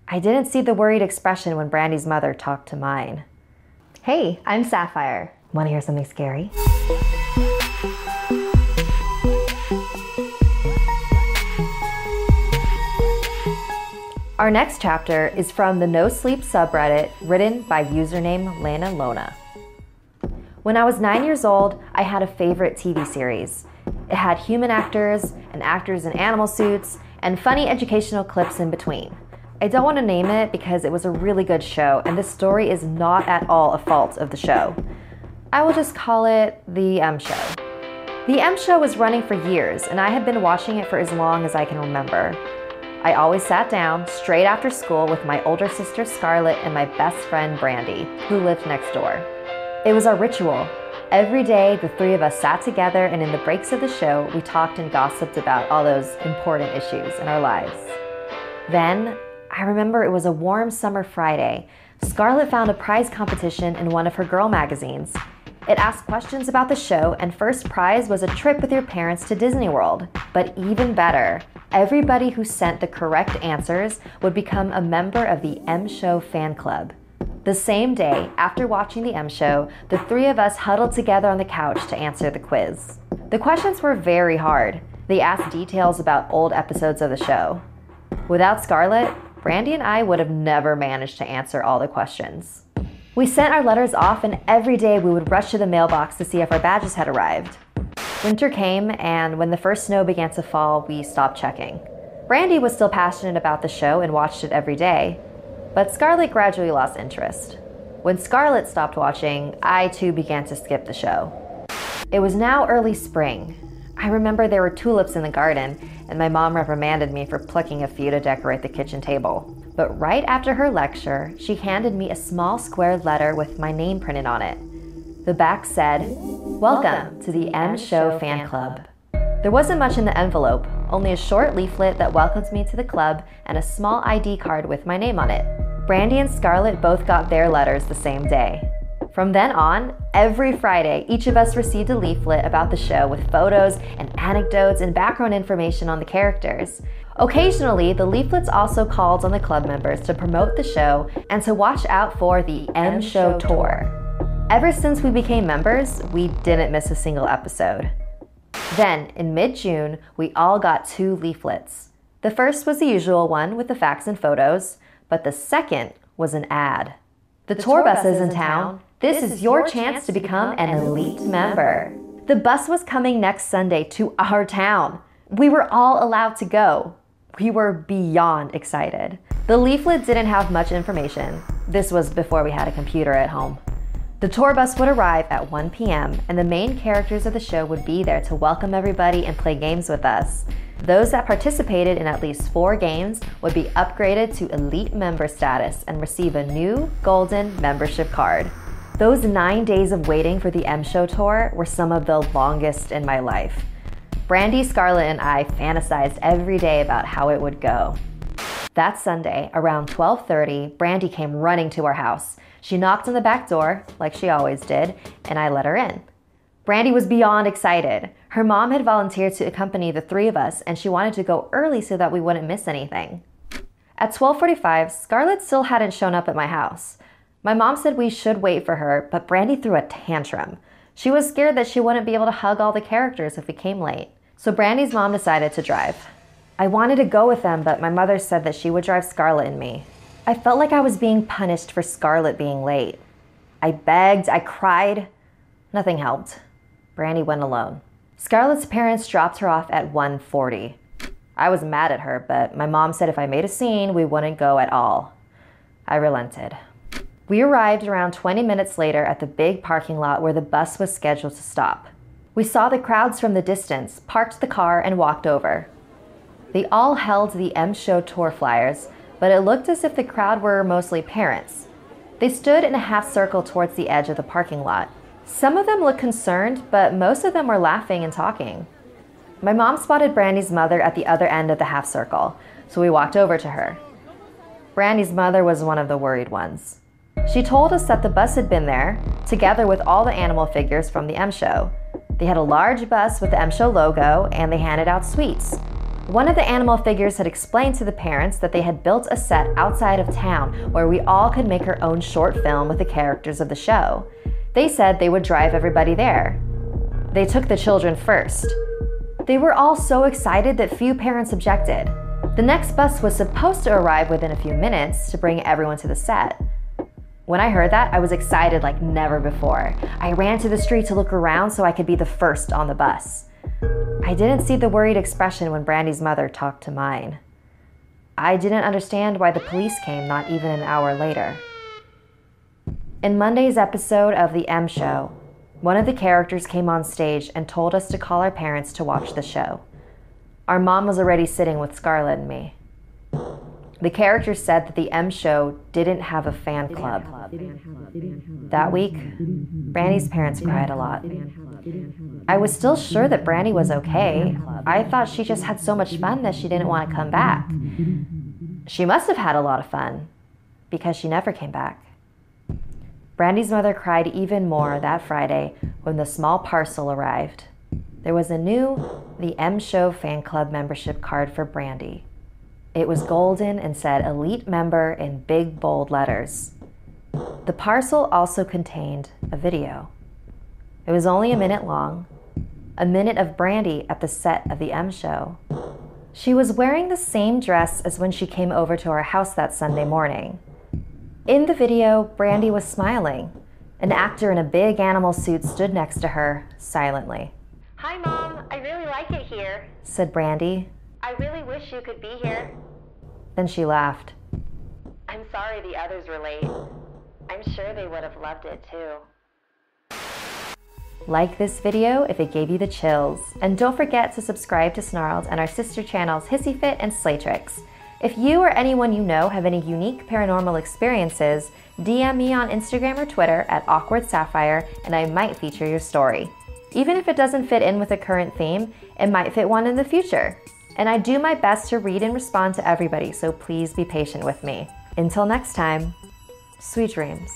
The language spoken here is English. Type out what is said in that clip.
I didn't see the worried expression when Brandy's mother talked to mine. Hey, I'm Sapphire. Want to hear something scary? Our next chapter is from the No Sleep subreddit written by username Lana Lona. When I was 9 years old, I had a favorite TV series. It had human actors and actors in animal suits and funny educational clips in between. I don't want to name it because it was a really good show and this story is not at all a fault of the show. I will just call it The M Show. The M Show was running for years and I had been watching it for as long as I can remember. I always sat down straight after school with my older sister Scarlett and my best friend Brandy, who lived next door. It was our ritual. Every day, the three of us sat together and in the breaks of the show, we talked and gossiped about all those important issues in our lives. Then, I remember it was a warm summer Friday. Scarlett found a prize competition in one of her girl magazines. It asked questions about the show, and first prize was a trip with your parents to Disney World. But even better, everybody who sent the correct answers would become a member of the M Show fan club. The same day, after watching the M Show, the three of us huddled together on the couch to answer the quiz. The questions were very hard. They asked details about old episodes of the show. Without Scarlett, Brandy and I would have never managed to answer all the questions. We sent our letters off and every day we would rush to the mailbox to see if our badges had arrived. Winter came and when the first snow began to fall, we stopped checking. Brandy was still passionate about the show and watched it every day, but Scarlett gradually lost interest. When Scarlett stopped watching, I too began to skip the show. It was now early spring. I remember there were tulips in the garden, and my mom reprimanded me for plucking a few to decorate the kitchen table. But right after her lecture, she handed me a small squared letter with my name printed on it. The back said, "Welcome to the M Show fan club." There wasn't much in the envelope, only a short leaflet that welcomed me to the club and a small ID card with my name on it. Brandy and Scarlett both got their letters the same day. From then on, every Friday, each of us received a leaflet about the show with photos and anecdotes and background information on the characters. Occasionally, the leaflets also called on the club members to promote the show and to watch out for the M Show tour. Ever since we became members, we didn't miss a single episode. Then, in mid-June, we all got 2 leaflets. The first was the usual one with the facts and photos, but the second was an ad. The tour bus is in town. This is your chance to become an elite member. The bus was coming next Sunday to our town. We were all allowed to go. We were beyond excited. The leaflet didn't have much information. This was before we had a computer at home. The tour bus would arrive at 1 p.m. and the main characters of the show would be there to welcome everybody and play games with us. Those that participated in at least 4 games would be upgraded to elite member status and receive a new golden membership card. Those 9 days of waiting for the M Show tour were some of the longest in my life. Brandy, Scarlett, and I fantasized every day about how it would go. That Sunday, around 12:30, Brandy came running to our house. She knocked on the back door, like she always did, and I let her in. Brandy was beyond excited. Her mom had volunteered to accompany the 3 of us, and she wanted to go early so that we wouldn't miss anything. At 12:45, Scarlett still hadn't shown up at my house. My mom said we should wait for her, but Brandy threw a tantrum. She was scared that she wouldn't be able to hug all the characters if we came late. So Brandy's mom decided to drive. I wanted to go with them, but my mother said that she would drive Scarlett and me. I felt like I was being punished for Scarlett being late. I begged, I cried. Nothing helped. Brandy went alone. Scarlett's parents dropped her off at 1:40. I was mad at her, but my mom said if I made a scene, we wouldn't go at all. I relented. We arrived around 20 minutes later at the big parking lot where the bus was scheduled to stop. We saw the crowds from the distance, parked the car, and walked over. They all held the M Show tour flyers, but it looked as if the crowd were mostly parents. They stood in a half circle towards the edge of the parking lot. Some of them looked concerned, but most of them were laughing and talking. My mom spotted Brandy's mother at the other end of the half circle, so we walked over to her. Brandy's mother was one of the worried ones. She told us that the bus had been there, together with all the animal figures from the M Show. They had a large bus with the M Show logo, and they handed out sweets. One of the animal figures had explained to the parents that they had built a set outside of town where we all could make our own short film with the characters of the show. They said they would drive everybody there. They took the children first. They were all so excited that few parents objected. The next bus was supposed to arrive within a few minutes to bring everyone to the set. When I heard that, I was excited like never before. I ran to the street to look around so I could be the first on the bus. I didn't see the worried expression when Brandy's mother talked to mine. I didn't understand why the police came not even an hour later. In Monday's episode of The M Show, one of the characters came on stage and told us to call our parents to watch the show. Our mom was already sitting with Scarlett and me. The character said that The M Show didn't have a fan club. That week, Brandy's parents cried a lot. I was still sure that Brandy was okay. I thought she just had so much fun that she didn't want to come back. She must have had a lot of fun, because she never came back. Brandy's mother cried even more that Friday when the small parcel arrived. There was a new The M Show fan club membership card for Brandy. It was golden and said Elite Member in big bold letters. The parcel also contained a video. It was only a minute long, a minute of Brandy at the set of The M Show. She was wearing the same dress as when she came over to our house that Sunday morning. In the video, Brandy was smiling. An actor in a big animal suit stood next to her, silently. "Hi, Mom. I really like it here," said Brandy. "I really wish you could be here." Then she laughed. "I'm sorry the others were late. I'm sure they would have loved it too." Like this video if it gave you the chills. And don't forget to subscribe to Snarled and our sister channels Hissy Fit and Slaytrix. If you or anyone you know have any unique paranormal experiences, DM me on Instagram or Twitter at awkwardsapphire and I might feature your story. Even if it doesn't fit in with a current theme, it might fit one in the future. And I do my best to read and respond to everybody, so please be patient with me. Until next time, sweet dreams.